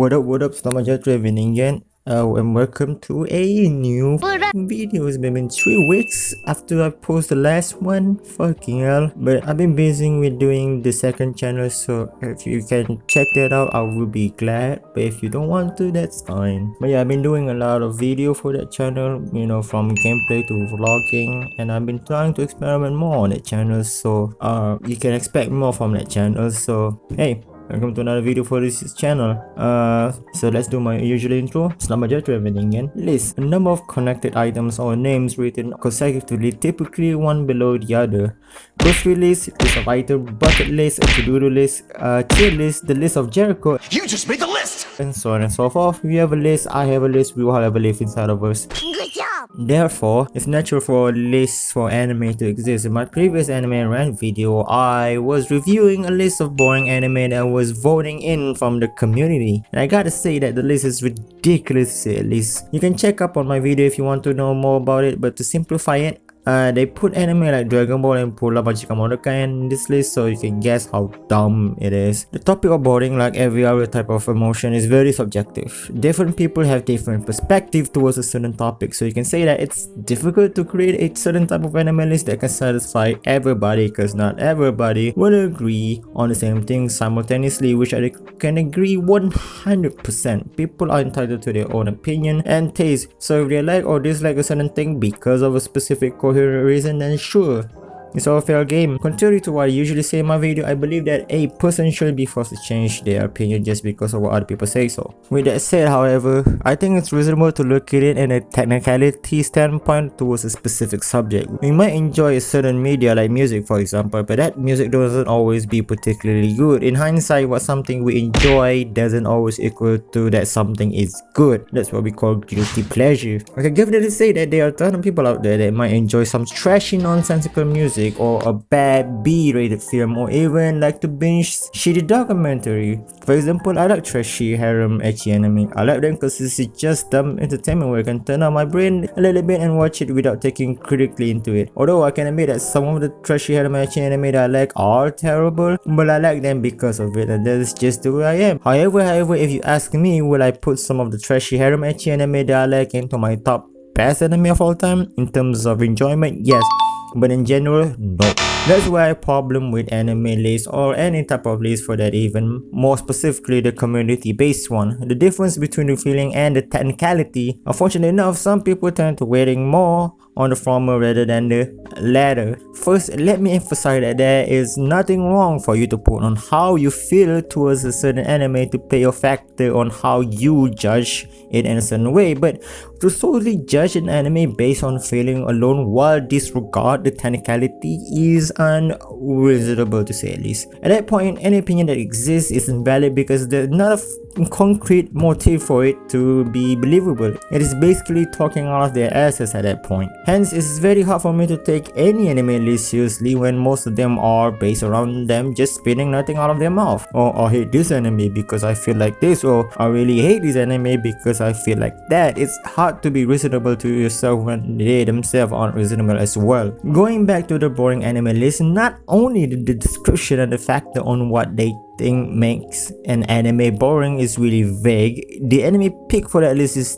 What up, selamat datang again. And welcome to a new video. It's been 3 weeks after I posted the last one. Fucking hell. But I've been busy with doing the second channel, so if you can check that out, I will be glad. But if you don't want to, that's fine. But yeah, I've been doing a lot of video for that channel, you know, from gameplay to vlogging, and I've been trying to experiment more on that channel, so you can expect more from that channel. So hey, welcome to another video for this channel. So let's do my usual intro. Selamat datang again. List a number of connected items or names written consecutively, typically one below the other. Grocery list, list of item, bucket list, a to-do list, tier list, the list of Jericho. You just made the list! And so on and so forth. You have a list, I have a list, we all have a list inside of us. Good job! Therefore, it's natural for a list for anime to exist. In my previous anime rant video, I was reviewing a list of boring anime that was voting in from the community, and I gotta say that the list is ridiculous to say at least. You can check up on my video if you want to know more about it, but to simplify it, they put anime like Dragon Ball and Pulla Majika Monokai in this list, so you can guess how dumb it is. The topic of boring, like every other type of emotion, is very subjective. Different people have different perspective towards a certain topic, so you can say that it's difficult to create a certain type of anime list that can satisfy everybody, because not everybody will agree on the same thing simultaneously, which I can agree 100%. People are entitled to their own opinion and taste, so if they like or dislike a certain thing because of a specific reason, then sure, it's all fair game. Contrary to what I usually say in my video, I believe that a person should be forced to change their opinion just because of what other people say so. With that said, however, I think it's reasonable to look at it in a technicality standpoint towards a specific subject. We might enjoy a certain media like music, for example, but that music doesn't always be particularly good. In hindsight, what something we enjoy doesn't always equal to that something is good. That's what we call guilty pleasure. I can definitely say that there are a ton of people out there that might enjoy some trashy, nonsensical music, or a bad B-rated film, or even like to binge shitty documentary. For example, I like trashy harem ecchi anime. I like them because it's just dumb entertainment where I can turn on my brain a little bit and watch it without taking critically into it. Although I can admit that some of the trashy harem ecchi anime that I like are terrible, but I like them because of it, and that is just the way I am. However, if you ask me, will I put some of the trashy harem ecchi anime that I like into my top best anime of all time in terms of enjoyment? Yes. But in general, no. That's why a problem with anime lists, or any type of list for that, even more specifically the community based one. The difference between the feeling and the technicality. Unfortunately enough, some people tend to weighting more on the former rather than the latter. First, let me emphasize that there is nothing wrong for you to put on how you feel towards a certain anime to play a factor on how you judge it in a certain way, but to solely judge an anime based on feeling alone while disregard the technicality is unreasonable, to say at least. At that point, any opinion that exists is invalid because there's not a concrete motive for it to be believable. It is basically talking out of their asses at that point. Hence, it's very hard for me to take any anime list seriously when most of them are based around them just spitting nothing out of their mouth. Or I hate this anime because I feel like this, or I really hate this anime because I feel like that. It's hard to be reasonable to yourself when they themselves aren't reasonable as well. Going back to the boring anime list, not only the description and the factor on what they think makes an anime boring is really vague, the anime pick for that list is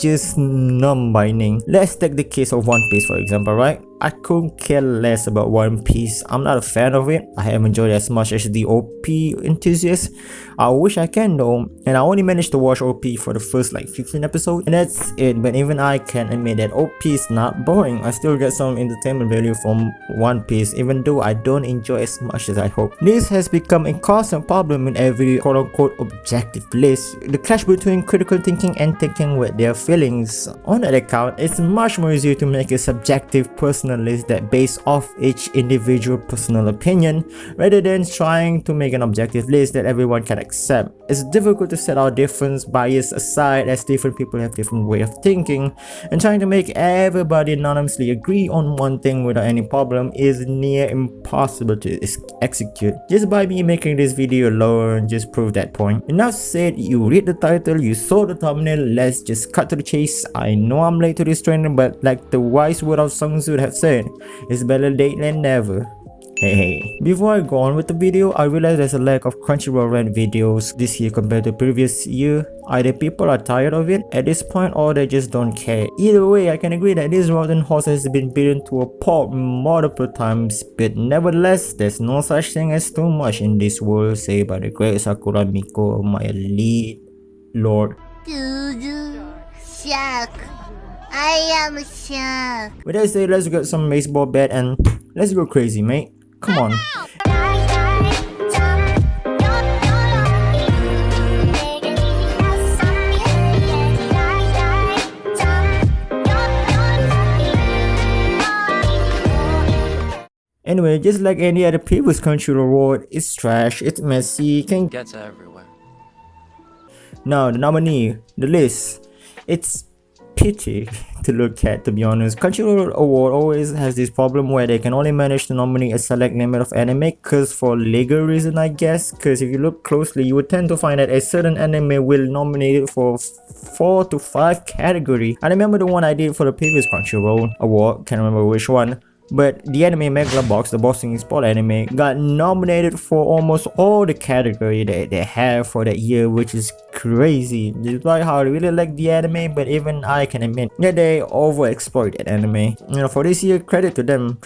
just non-binding. Let's take the case of One Piece, for example, right? I couldn't care less about One Piece. I'm not a fan of it. I haven't enjoyed it as much as the OP enthusiasts. I wish I can though, and I only managed to watch OP for the first like 15 episodes, and that's it. But even I can admit that OP is not boring. I still get some entertainment value from One Piece, even though I don't enjoy as much as I hope. This has become a constant problem in every quote-unquote objective list. The clash between critical thinking and thinking with their feelings. On that account, it's much more easier to make a subjective personal list that based off each individual personal opinion rather than trying to make an objective list that everyone can accept. It's difficult to set our different bias aside as different people have different way of thinking, and trying to make everybody anonymously agree on one thing without any problem is near impossible to execute. Just by me making this video alone just prove that point. Enough said. You read the title, you saw the thumbnail, let's just cut to the chase. I know I'm late to this training, but like the wise word of Sun Tzu have said, it's better late than never. Hey, before I go on with the video, I realize there's a lack of Crunchyroll rent videos this year compared to previous year. Either people are tired of it at this point or they just don't care. Either way, I can agree that this rotten horse has been beaten to a pulp multiple times, but nevertheless, there's no such thing as too much in this world, say by the great Sakura Miko, my elite lord. Shark. I am shark. With that said, let's get some baseball bat and let's go crazy, mate. Come on. Anyway, just like any other previous Crunchyroll award, it's trash, it's messy, can Gets everywhere. Now, the nominee, the list, it's pity to look at, to be honest. Crunchyroll Award always has this problem where they can only manage to nominate a select number of anime cause for legal reason, I guess. Cause if you look closely, you would tend to find that a certain anime will nominate it for 4 to 5 category. I remember the one I did for the previous Crunchyroll Award, can't remember which one. But the anime Megalobox, the boxing sport anime, got nominated for almost all the category that they have for that year, which is crazy. Despite how I really like the anime, but even I can admit that they overexploit that anime. You know, for this year, credit to them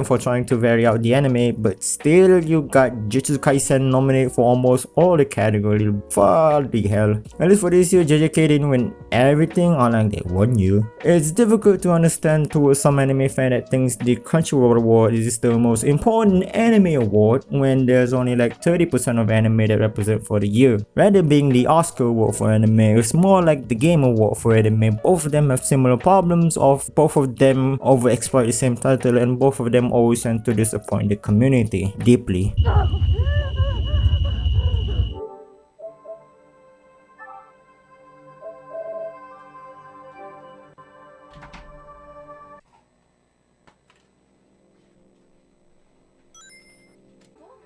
for trying to vary out the anime, but still you got Jujutsu Kaisen nominated for almost all the category. Bloody hell. At least for this year, JJK didn't win everything, unlike they won you. It's difficult to understand to some anime fan that thinks the Crunchyroll Award is the most important anime award when there's only like 30% of anime that represent for the year. Rather being the Oscar award for anime, it's more like the Game Award for anime. Both of them have similar problems of both of them overexploit the same title and both of them always tend to disappoint the community deeply.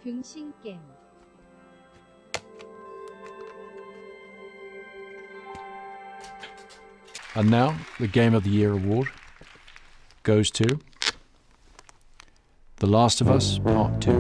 균신겜 And now, the Game of the Year award goes to The Last of Us Part 2.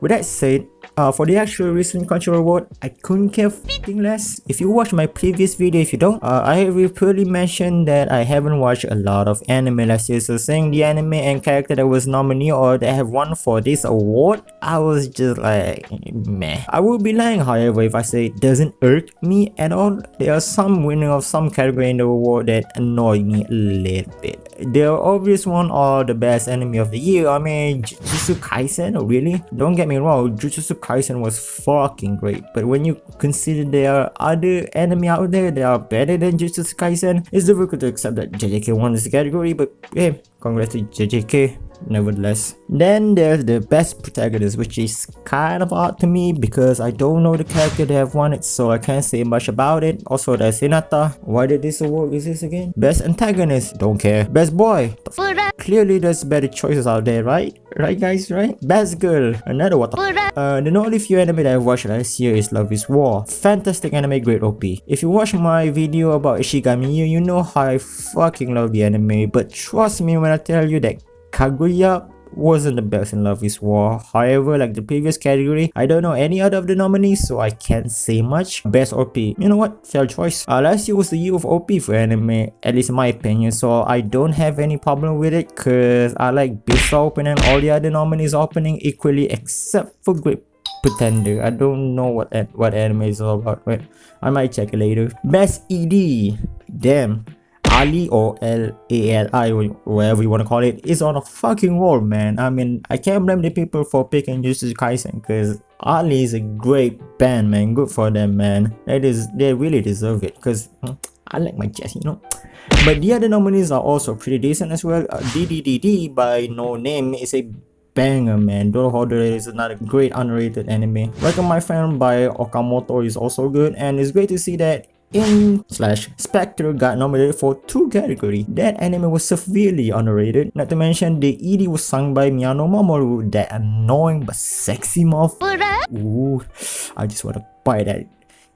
With that said, for the actual recent Crunchyroll award, I couldn't care f***ing less. If you watched my previous video, if you don't, I repeatedly mentioned that I haven't watched a lot of anime last year, so saying the anime and character that was nominated or that have won for this award, I was just like, meh. I would be lying, however, if I say it doesn't irk me at all. There are some winning of some category in the award that annoy me a little bit. The obvious one are the best anime of the year. I mean, Jujutsu Kaisen, really? Don't get me wrong, Jujutsu Kaisen was fucking great, but when you consider there are other anime out there that are better than Jujutsu Kaisen, it's difficult to accept that JJK won this category, but yeah, congrats to JJK. Nevertheless, then there's the best protagonist, which is kind of odd to me because I don't know the character they have won it, so I can't say much about it. Also, there's Hinata. Why did this award exist again? Best antagonist, don't care. Best boy, clearly there's better choices out there, right? Right guys, right? Best girl, another what the only few anime that I've watched last year is Love is War. Fantastic anime, great OP. If you watch my video about Ishigami, you know how I fucking love the anime, but trust me when I tell you that Kaguya wasn't the best in Love is War. However, like the previous category, I don't know any other of the nominees, so I can't say much. Best OP, you know what, fair choice. Last year was the year of OP for anime, at least in my opinion, so I don't have any problem with it cause I like Beast's opening and all the other nominees opening equally except for Great Pretender. I don't know what anime is all about, but I might check it later. Best ED, damn, Ali or L-A-L-I, whatever you want to call it, is on a fucking roll, man. I mean, I can't blame the people for picking Jujutsu Kaisen because Ali is a great band, man. Good for them, man. They really deserve it because I like my jazz, you know. But the other nominees are also pretty decent as well. DDDD by No Name is a banger, man. Dorohedoro is another great underrated anime. Welcome My Friend by Okamoto is also good, and it's great to see that Spectre got nominated for 2 categories. That anime was severely underrated. Not to mention the ED was sung by Miyano Mamoru, that annoying but sexy mouth. Ooh, I just want to buy that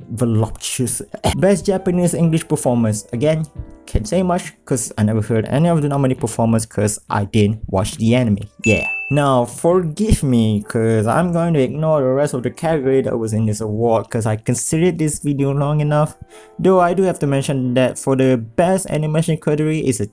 voluptuous. Best Japanese English performance. Again, can't say much because I never heard any of the nominee performance because I didn't watch the anime. Yeah. Now, forgive me because I'm going to ignore the rest of the category that was in this award because I considered this video long enough. Though I do have to mention that for the best animation category is a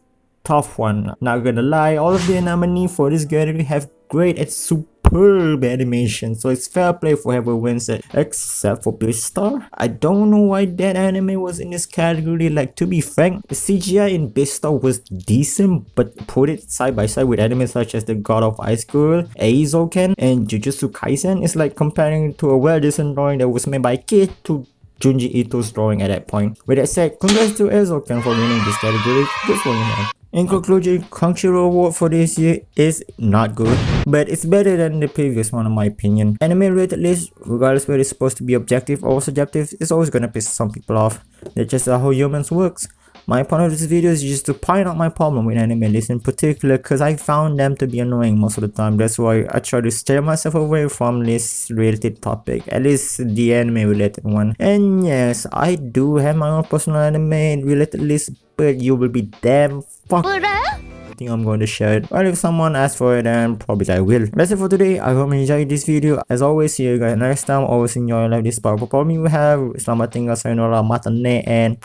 tough one. Not gonna lie, all of the nominees for this category have great and superb animation, so it's fair play for whoever wins it, except for Beastar. I don't know why that anime was in this category. Like, to be frank, the CGI in Beastar was decent, but put it side by side with anime such as the God of Ice Girl, Eizouken, and Jujutsu Kaisen, it's like comparing to a well-designed drawing that was made by a kid to Junji Ito's drawing at that point. With that said, congrats to Eizouken for winning this category. Good for you, man. In conclusion, Crunchyroll award for this year is not good, but it's better than the previous one in my opinion. Anime rated list, regardless whether it's supposed to be objective or subjective, is always gonna piss some people off. That's just how humans works. My point of this video is just to point out my problem with anime lists in particular because I found them to be annoying most of the time. That's why I try to steer myself away from this related topic, at least the anime related one. And yes, I do have my own personal anime related list, but you will be damn fucked. I think I'm going to share it. Well, if someone asks for it, then probably I will. That's it for today. I hope you enjoyed this video. As always, see you guys next time. Always enjoy life this powerful problem you have. Selamat tinggal, sayonara, matane, and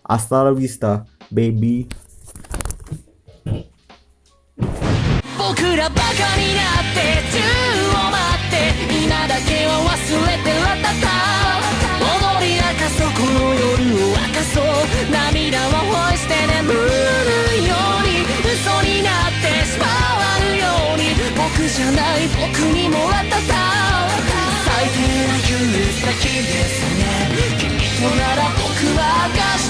hasta la vista, baby. 僕らバカになって宙を待って今だけは忘れてらったた踊り明かそうこの夜を明かそう涙を干して眠るように嘘になってしまわぬように僕じゃない僕にもらったた最低な憂鬱な日ですね君となら僕は明かし